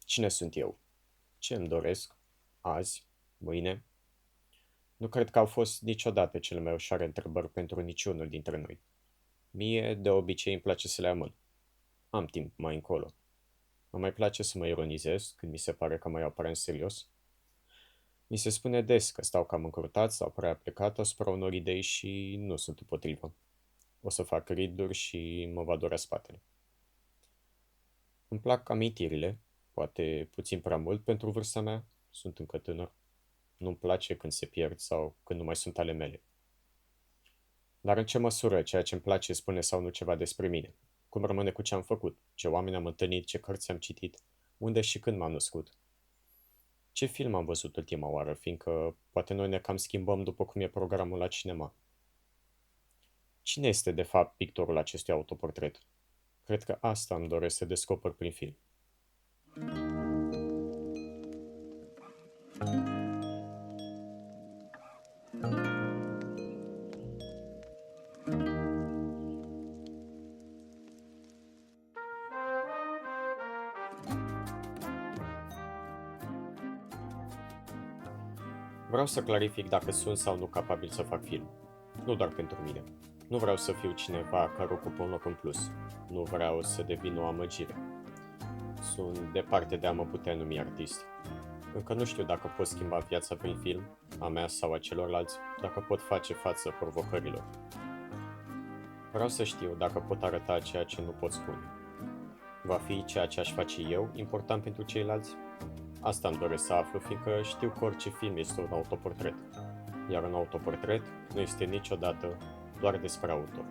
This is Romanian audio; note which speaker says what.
Speaker 1: Cine sunt eu? Ce îmi doresc? Azi? Mâine? Nu cred că au fost niciodată cele mai ușoare întrebări pentru niciunul dintre noi. Mie, de obicei, îmi place să le amân. Am timp mai încolo. Îmi mai place să mă ironizez când mi se pare că mai iau prea în serios. Mi se spune des că stau cam încrutat sau prea aplicat asupra unor idei și nu sunt împotrivă. O să fac riduri și mă va durea spatele. Îmi plac amintirile, poate puțin prea mult pentru vârsta mea, sunt încă tânăr. Nu-mi place când se pierd sau când nu mai sunt ale mele. Dar în ce măsură ceea ce îmi place spune sau nu ceva despre mine? Cum rămâne cu ce am făcut? Ce oameni am întâlnit? Ce cărți am citit? Unde și când m-am născut? Ce film am văzut ultima oară, fiindcă poate noi ne cam schimbăm după cum e programul la cinema. Cine este de fapt pictorul acestui autoportret? Cred că asta îmi doresc să descoper prin film. Vreau să clarific dacă sunt sau nu capabil să fac film. Nu doar pentru mine. Nu vreau să fiu cineva care ocupă un loc în plus. Nu vreau să devin o amăgire. Sunt departe de a mă putea numi artist. Încă nu știu dacă pot schimba viața prin film, a mea sau a celorlalți, dacă pot face față provocărilor. Vreau să știu dacă pot arăta ceea ce nu pot spune. Va fi ceea ce aș face eu important pentru ceilalți? Asta îmi doresc să aflu, fiindcă știu că orice film este un autoportret, iar un autoportret nu este niciodată doar despre autor.